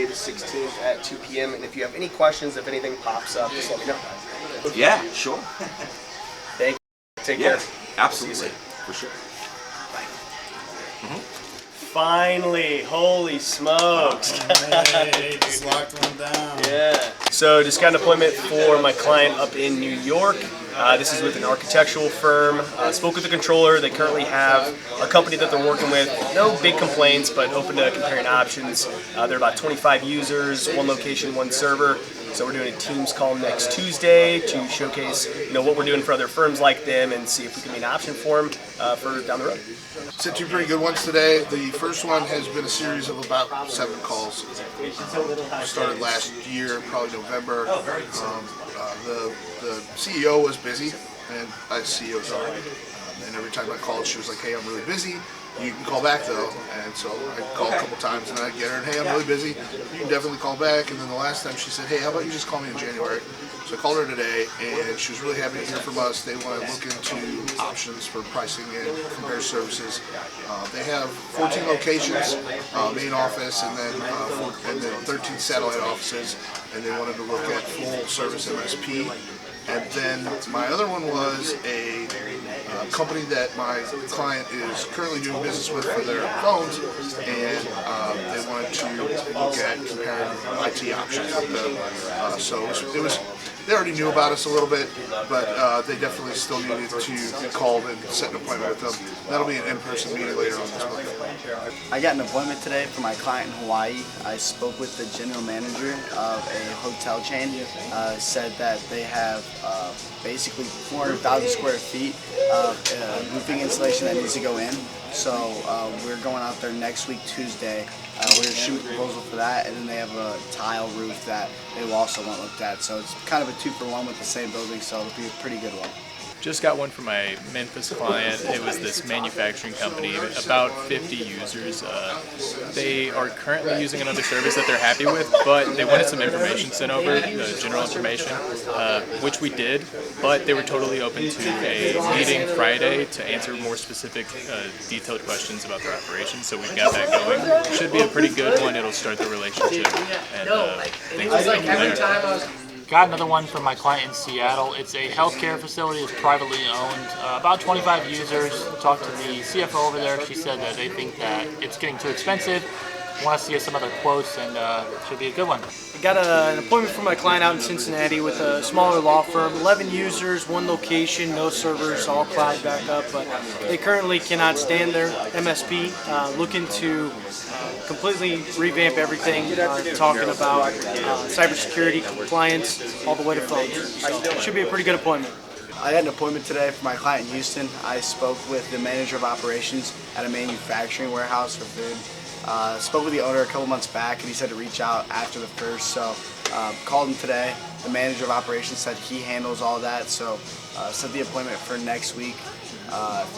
Tuesday the 16th at 2 p.m. And if you have any questions, if anything pops up, just let me know. Yeah, sure. Thank you. Take care. Absolutely. For sure. Finally, holy smokes. Hey, just locked one down. Yeah. So just got an appointment for my client up in New York. This is with an architectural firm. Spoke with the controller. They currently have a company that they're working with. No big complaints, but open to comparing options. They're about 25 users, one location, one server. So we're doing a Teams call next Tuesday to showcase, what we're doing for other firms like them and see if we can be an option for them for down the road. Sent two pretty good ones today. The first one has been a series of about 7 calls. Started last year, probably November. The CEO was busy, and CEOs are. And every time I called, she was like, "Hey, I'm really busy. You can call back though." And so I called a couple times, and I'd get her, and "Hey, I'm really busy. You can definitely call back." And then the last time she said, "Hey, how about you just call me in January?" So I called her today, and she was really happy to hear from us. They want to look into options for pricing and compare services. They have 14 locations, main office, and then 13 satellite offices, and they wanted to look at full service MSP. And then my other one was a company that my client is currently doing business with for their phones, and they wanted to look at comparing IT options with them. So it was they already knew about us a little bit, but they definitely still needed to be called and set an appointment with them. That'll be an in-person meeting later on this month. I got an appointment today for my client in Hawaii. I spoke with the general manager of a hotel chain. Said that they have basically 400,000 square feet of roofing installation that needs to go in. So we're going out there next week, Tuesday. We're shooting a proposal for that, and then they have a tile roof that they will also want looked at. So it's kind of a 2-for-1 with the same building, so it'll be a pretty good one. Just got one for my Memphis client. It was this manufacturing company, about 50 users. They are currently using another service that they're happy with, but they wanted some information sent over, general information, which we did, but they were totally open to a meeting Friday to answer more specific, detailed questions about their operation. So we've got that going. Should be a pretty good one. It'll start the relationship. And things will go from there. Got another one from my client in Seattle. It's a healthcare facility. It's privately owned. About 25 users. Talked to the CFO over there. She said that they think that it's getting too expensive. Want to see some other quotes, and should be a good one. I got an appointment for my client out in Cincinnati with a smaller law firm. 11 users, 1 location, no servers, all cloud backup. But they currently cannot stand their MSP. Looking to completely revamp everything. Talking about cybersecurity, compliance, all the way to phones. So it should be a pretty good appointment. I got an appointment today for my client in Houston. I spoke with the manager of operations at a manufacturing warehouse for food. Spoke with the owner a couple months back, and he said to reach out after the first. So called him today. The manager of operations said he handles all that. So set the appointment for next week,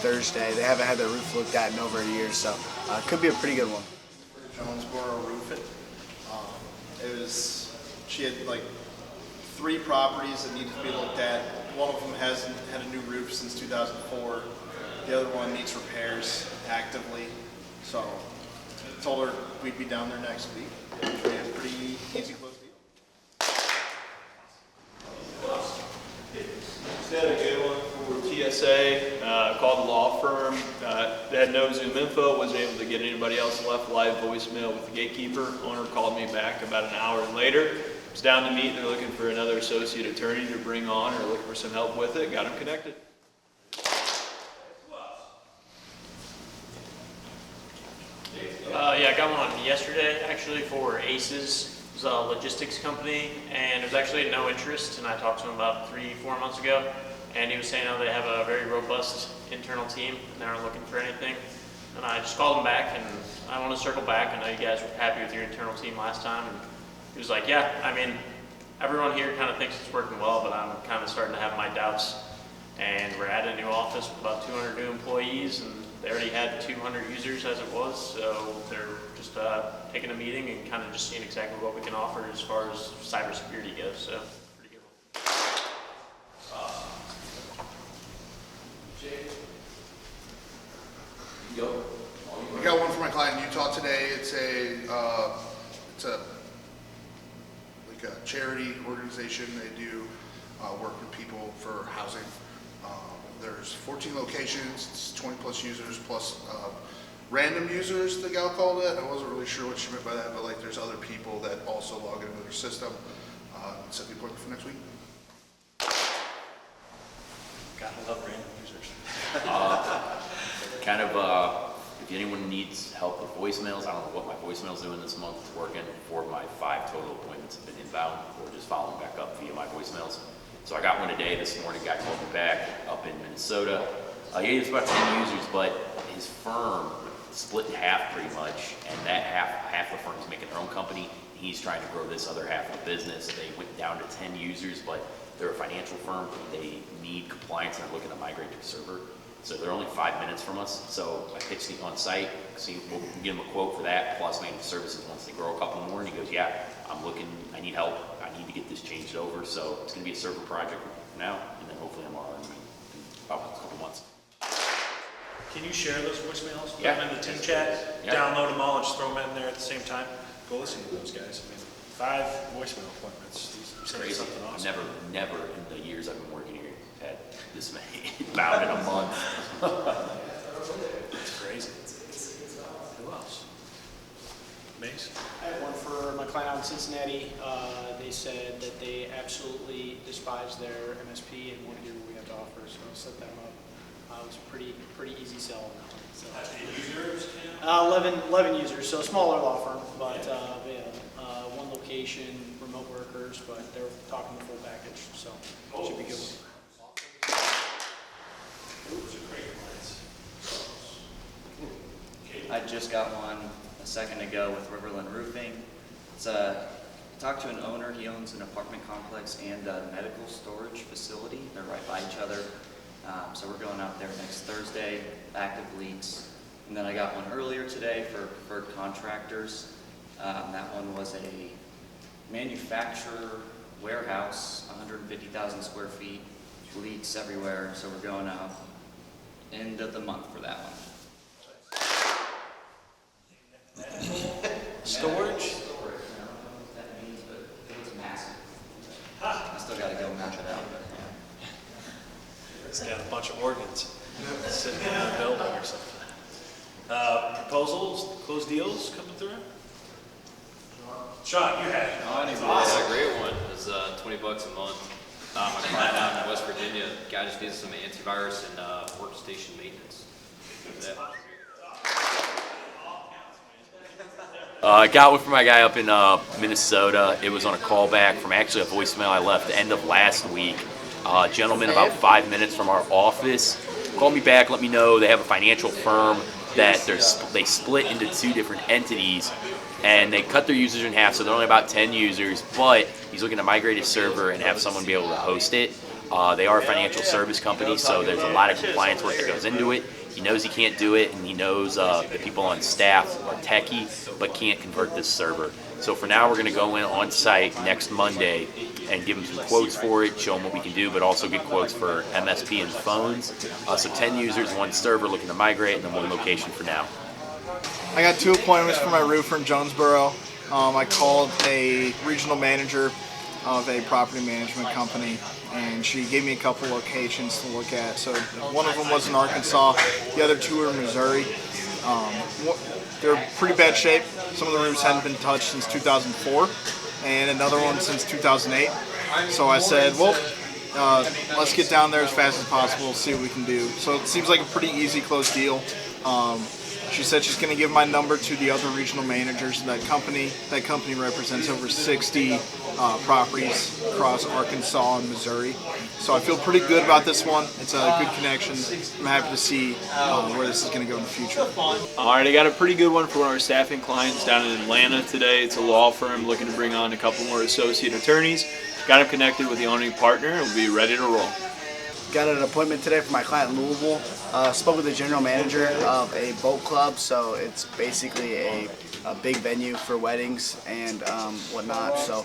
Thursday. They haven't had their roof looked at in over a year, so could be a pretty good one. Jonesboro roofing. She had like 3 properties that needed to be looked at. One of them hasn't had a new roof since 2004. The other one needs repairs actively. So I told her we'd be down there next week. It should be a pretty easy close deal. Just had a good one for TSA. Called the law firm. They had no Zoom info. Wasn't able to get anybody else. Left live voicemail with the gatekeeper. Owner called me back about an hour later. Was down to meet. They're looking for another associate attorney to bring on, or looking for some help with it. Got them connected. Yeah, I got one yesterday actually for Aces. It was a logistics company, and it was actually no interest. And I talked to him about 3-4 months ago, and he was saying how they have a very robust internal team and they aren't looking for anything. And I just called him back, and I want to circle back. I know you guys were happy with your internal team last time, and he was like, "Yeah, I mean, everyone here kind of thinks it's working well, but I'm kind of starting to have my doubts." And we're at a new office with about 200 new employees, and they already had 200 users as it was, so they're just taking a meeting and kind of just seeing exactly what we can offer as far as cybersecurity goes. So, pretty good one. I got one for my client in Utah today. It's a a charity organization. They do work with people for housing. There's 14 locations, it's 20 plus users plus random users, the gal called it. I wasn't really sure what she meant by that, but like there's other people that also log into their system. Set the appointment for next week. Gotta love random users. If anyone needs help with voicemails, I don't know what my voicemail's doing this month. It's working. 4 of my 5 total appointments have been inbound or just following back up via my voicemails. So I got one today, this morning, guy called me back up in Minnesota. He has about 10 users, but his firm split in half pretty much, and that half the firm is making their own company. He's trying to grow this other half of the business. They went down to 10 users, but they're a financial firm. They need compliance and are looking to migrate to a server. So they're only 5 minutes from us. So I pitched him on site, see we'll get him a quote for that, plus managed services once they grow a couple more. And he goes, yeah, I'm looking, I need help. I need to get this changed over. So it's gonna be a server project for now, and then hopefully I'm on in about a couple months. Can you share those voicemails? Put Yeah. them in the Tim chat, Yeah. download them all and just throw them in there at the same time. Go listen to those guys. I mean, 5 voicemail appointments. It's Saying crazy. something I've awesome. never in the years I've been working here had this many about in a month. It's crazy. Who else? Mace? I have one for my client out in Cincinnati. They said that they absolutely despise their MSP and want to hear what we have to offer, so I set them up. It was a pretty easy sell on that one. So. 11 users, so a smaller law firm, but yeah, 1 location, remote workers, but they're talking the full package, so it should be good. I just got one a second ago with Riverland Roofing. It's talked to an owner. He owns an apartment complex and a medical storage facility. They're right by each other. So we're going out there next Thursday, active leaks. And then I got one earlier today for preferred contractors. That one was a manufacturer warehouse, 150,000 square feet, leaks everywhere. So we're going out end of the month for that one. Storage? I don't know what that means, but it was massive. I still got to go map it out. It's got a bunch of organs sitting in a building or something. Proposals, closed deals coming through? Sean, you had it. Oh, I need a great one. It's $20 a month. My client out in West Virginia, guy just needs some antivirus and workstation maintenance. I got one from my guy up in Minnesota. It was on a callback from actually a voicemail I left the end of last week. A gentleman about 5 minutes from our office called me back, let me know they have a financial firm that they split into 2 different entities, and they cut their users in half, so they're only about 10 users, but he's looking to migrate his server and have someone be able to host it. They are a financial service company, so there's a lot of compliance work that goes into it. He knows he can't do it, and he knows the people on staff are techie, but can't convert this server. So for now, we're going to go in on site next Monday and give him some quotes for it, show him what we can do, but also get quotes for MSP and phones. So 10 users, 1 server looking to migrate, and then 1 location for now. I got 2 appointments for my roofer in Jonesboro. I called a regional manager of a property management company, and she gave me a couple locations to look at. So one of them was in Arkansas, the other 2 are in Missouri. They're pretty bad shape. Some of the roofs hadn't been touched since 2004, and another one since 2008. So I said, well, let's get down there as fast as possible, see what we can do. So it seems like a pretty easy closed deal. She said she's going to give my number to the other regional managers of that company. That company represents over 60 properties across Arkansas and Missouri. So I feel pretty good about this one. It's a good connection. I'm happy to see where this is going to go in the future. All right, I got a pretty good one for one of our staffing clients down in Atlanta today. It's a law firm looking to bring on a couple more associate attorneys. Got him connected with the owning partner and we'll be ready to roll. Got an appointment today for my client in Louisville. Spoke with the general manager of a boat club, so it's basically a big venue for weddings and whatnot. So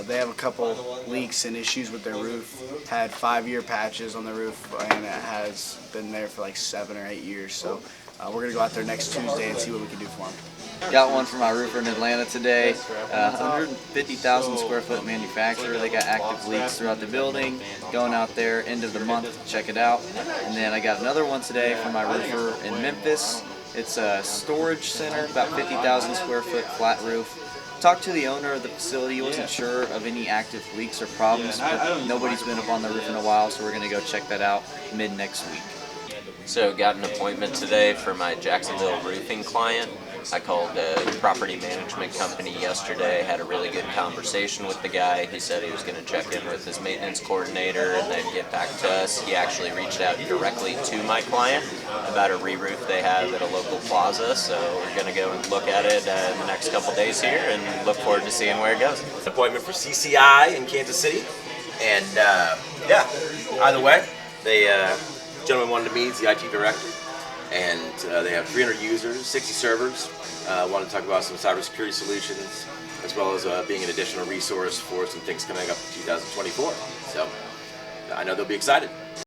they have a couple leaks and issues with their roof. Had 5-year patches on the roof, and it has been there for like 7 or 8 years. So we're gonna go out there next Tuesday and see what we can do for them. Got one for my roofer in Atlanta today. 150,000 square foot manufacturer. They got active leaks throughout the building. Going out there end of the month to check it out. And then I got another one today for my roofer in Memphis. It's a storage center, about 50,000 square foot flat roof. Talked to the owner of the facility. He wasn't sure of any active leaks or problems, but nobody's been up on the roof in a while, so we're going to go check that out mid next week. So got an appointment today for my Jacksonville roofing client. I called a property management company yesterday, had a really good conversation with the guy. He said he was going to check in with his maintenance coordinator and then get back to us. He actually reached out directly to my client about a re-roof they have at a local plaza, so we're going to go and look at it in the next couple days here and look forward to seeing where it goes. An appointment for CCI in Kansas City, and yeah, either way, they gentleman wanted to meet, he's the IT director, and they have 300 users, 60 servers. Wanted to talk about some cybersecurity solutions, as well as being an additional resource for some things coming up in 2024. So I know they'll be excited.